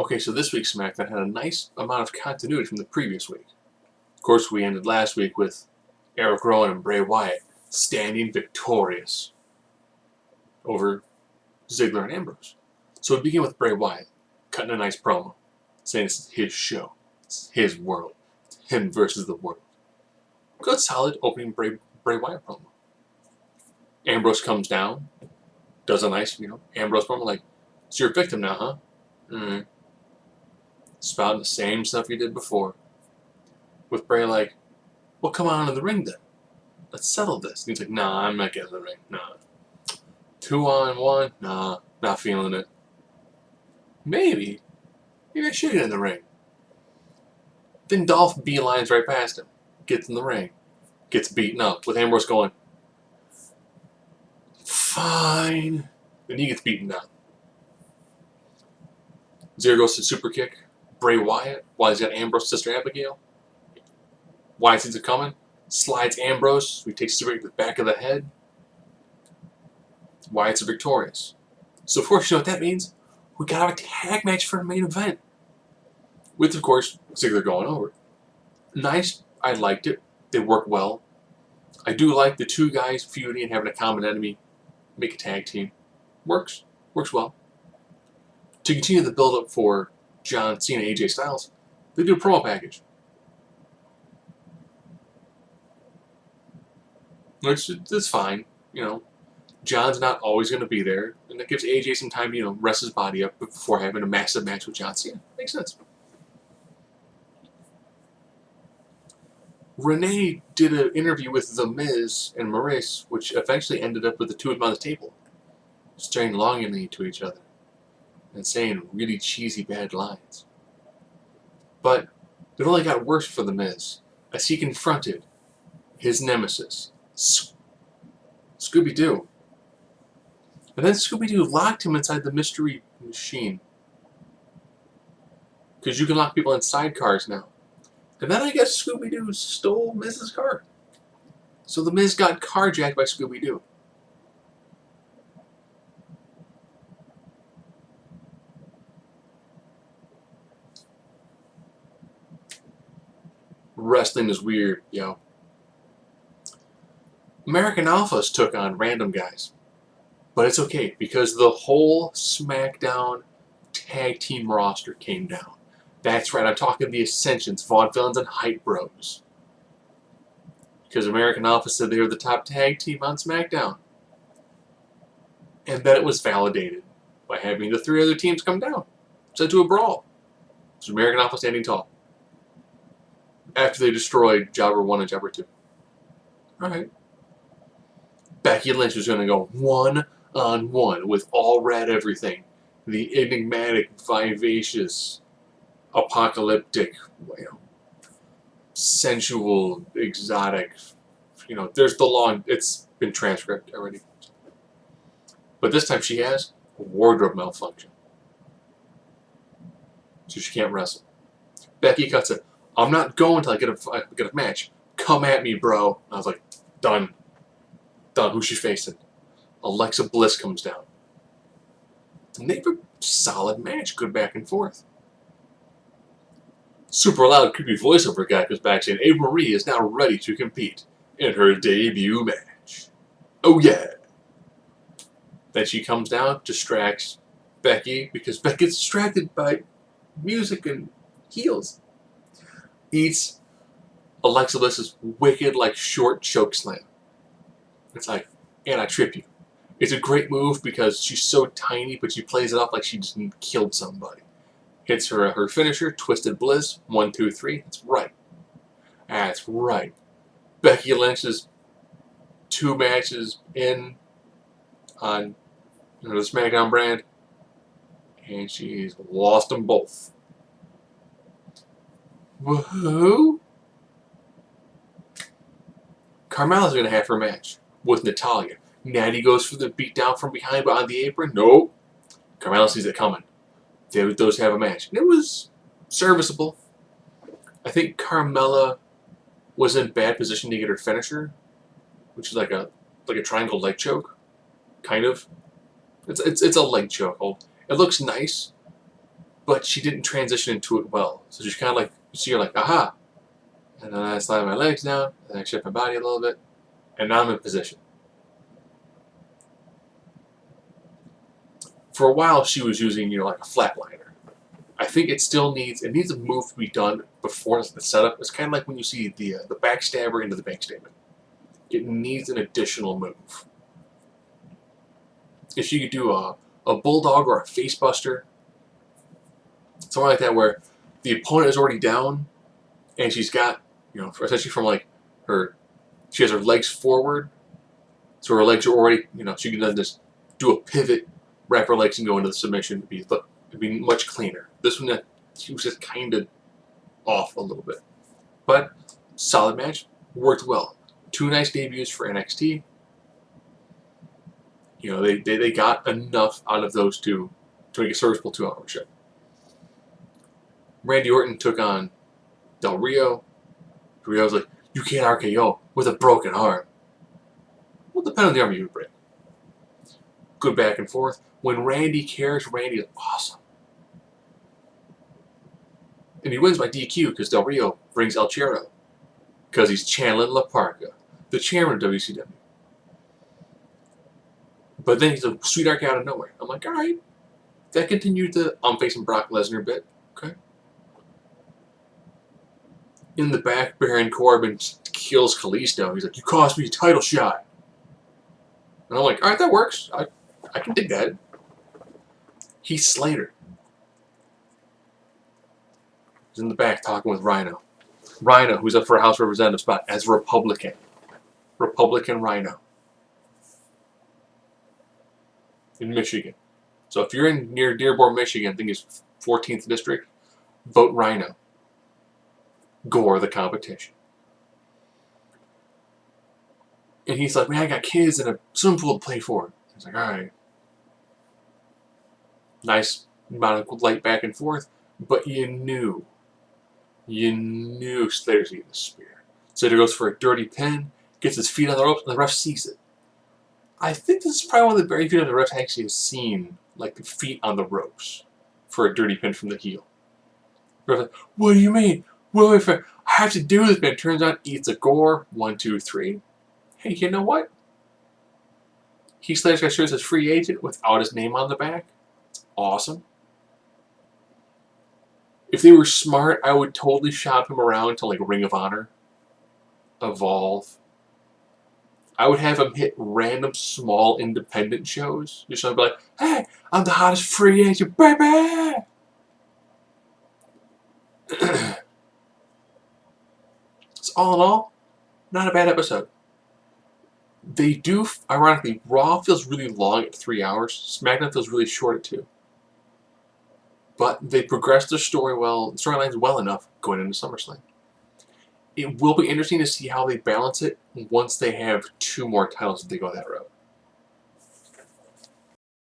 Okay, so this week's SmackDown had a nice amount of continuity from the previous week. Of course, we ended last week with Eric Rowan and Bray Wyatt standing victorious over Ziggler and Ambrose. So we begin with Bray Wyatt cutting a nice promo, saying it's his show, it's his world, him versus the world. Good, solid opening Bray Wyatt promo. Ambrose comes down, does a nice, Ambrose promo like, "It's your victim now, huh?" Mm-hmm. Spouting the same stuff you did before. With Bray like, "Well, come on in the ring then. Let's settle this." And he's like, "Nah, I'm not getting in the ring. Nah. 2-on-1? Nah, not feeling it. Maybe I should get in the ring." Then Dolph beelines right past him. Gets in the ring. Gets beaten up. With Ambrose going, "Fine." Then he gets beaten down. Ziggler goes to super kick Bray Wyatt while he's got Ambrose's sister Abigail. Wyatt sees it coming. Slides Ambrose. So he takes super kick to the back of the head. Wyatt's victorious. So of course, you know what that means? We got to have a tag match for the main event. With, of course, Ziggler going over. Nice. I liked it. They work well. I do like the two guys feuding and having a common enemy make a tag team. Works well. To continue the build-up for John Cena and AJ Styles, they do a promo package. Which is fine, John's not always going to be there, and that gives AJ some time to, rest his body up before having a massive match with John Cena. Makes sense. Renee did an interview with The Miz and Maurice, which eventually ended up with the two of them on the table, staring longingly to each other and saying really cheesy bad lines. But it only got worse for The Miz as he confronted his nemesis, Scooby-Doo. And then Scooby-Doo locked him inside the mystery machine. Because you can lock people inside cars now. And then I guess Scooby-Doo stole Miz's car. So the Miz got carjacked by Scooby-Doo. Wrestling is weird, yo. American Alphas took on random guys. But it's okay, because the whole SmackDown tag team roster came down. That's right, I'm talking the Ascensions, Vaudevillains, and Hype Bros. Because American Alpha said they were the top tag team on SmackDown. And then it was validated by having the three other teams come down. Sent to a brawl. So American Alpha standing tall. After they destroyed Jobber 1 and Jobber 2. Alright. Becky Lynch was going to go 1-on-1 with All Red Everything. The enigmatic, vivacious, apocalyptic, sensual, exotic, there's the long, it's been transcribed already. But this time she has a wardrobe malfunction. So she can't wrestle. Becky cuts it. "I'm not going until I get a match. Come at me, bro." I was like, done. Done. Who's she facing? Alexa Bliss comes down. And they have a solid match. Good back and forth. Super loud, creepy voiceover guy comes back saying Ava Marie is now ready to compete in her debut match. Oh yeah. Then she comes down, distracts Becky, because Becky's distracted by music and heels. Eats Alexa Bliss's wicked, short choke slam. It's like, and I trip you. It's a great move because she's so tiny, but she plays it off like she just killed somebody. Hits her finisher, Twisted Bliss, 1, 2, 3. That's right. That's right. Becky Lynch's 2 matches in on the SmackDown brand, and she's lost them both. Woohoo! Carmella's going to have her match with Natalya. Natty goes for the beatdown from behind, but on the apron, nope. Carmella sees it coming. Those have a match. And it was serviceable. I think Carmella was in bad position to get her finisher, which is like a triangle leg choke, kind of. It's a leg choke. It looks nice, but she didn't transition into it well. So she's kind of like, you see her like, aha. And then I slide my legs down, and I shift my body a little bit, and now I'm in position. For a while, she was using, like a flatliner. I think it still needs a move to be done before the setup. It's kind of like when you see the backstabber into the bank statement. It needs an additional move. If she could do a bulldog or a facebuster, something like that, where the opponent is already down, and she's got, essentially from like she has her legs forward, so her legs are already, she can then just do a pivot, wrap her legs, and go into the submission. It'd be much cleaner. This one, she was just kind of off a little bit, but solid match, worked well. 2 nice debuts for NXT. They got enough out of those two to make a serviceable 2-hour show. Randy Orton took on Del Rio. Del Rio's like, you can't RKO with a broken arm. Well, depending on the arm you would break. Good back and forth. When Randy cares, Randy is awesome. And he wins by DQ because Del Rio brings El Chero. Because he's channeling La Parka, the chairman of WCW. But then he's a sweet arc out of nowhere. I'm like, alright. That continued the I'm facing Brock Lesnar bit. Okay. In the back, Baron Corbin kills Kalisto. He's like, you cost me a title shot. And I'm like, alright, that works. I can dig that. Heath Slater. He's in the back talking with Rhino. Rhino, who's up for a House Representative spot as Republican. Republican Rhino. In Michigan. So if you're near Dearborn, Michigan, I think it's 14th District, vote Rhino. Gore the competition. And he's like, man, I got kids and a swimming pool to play for. He's like, alright. Nice amount of light back and forth, but you knew Slater's eating the spear. Slater goes for a dirty pin, gets his feet on the ropes, and the ref sees it. I think this is probably one of the very few the ref actually has seen, like, the feet on the ropes for a dirty pin from the heel. The ref's like, what do you mean? Well, if I have to do this, but it turns out it's a Gore. 1, 2, 3. Hey, you know what? Heath Slater's got shirts as free agent without his name on the back. It's awesome. If they were smart, I would totally shop him around to like Ring of Honor, Evolve. I would have him hit random small independent shows. Just so I'd be like, hey, I'm the hottest free agent, baby! So all in all, not a bad episode. They do, ironically, Raw feels really long at 3 hours. SmackDown feels really short at 2. But they progressed their storylines well enough going into SummerSlam. It will be interesting to see how they balance it once they have 2 more titles if they go that route.